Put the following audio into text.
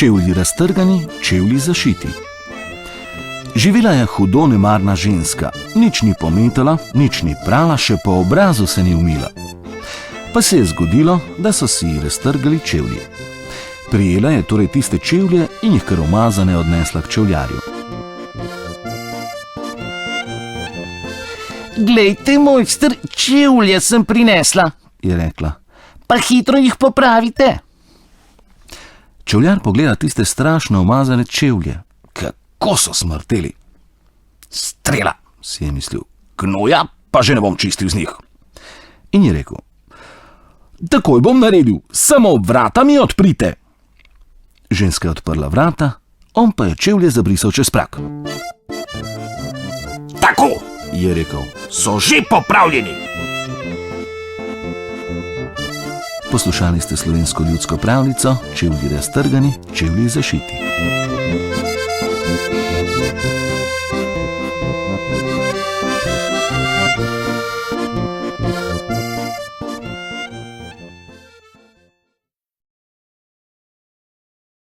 Čevlji raztrgani, čevlji zašiti. Živela je hudo nemarna ženska, nič ni pometala, nič ni prala, še po obrazu se ni umila. Pa se je zgodilo, da so si raztrgali čevlji. Prijela je torej tiste čevlje in jih kar umazane odnesla k čevljarju. Glejte, mojster, čevlje sem prinesla, je rekla. Pa hitro jih popravite. Čevljar pogleda tiste strašno umazane čevlje. Kako so smrteli. Strela, si je mislil, gnoja pa že ne bom čistil z njih. In je rekel, takoj bom naredil, samo vrata mi odprite. Ženska je odprla vrata, on pa je čevlje zabrisal čez prag. Tako, je rekel, so že popravljeni. Poslušali ste slovensko ljudsko pravljico Čevlji raztrgani, čevlji zašiti.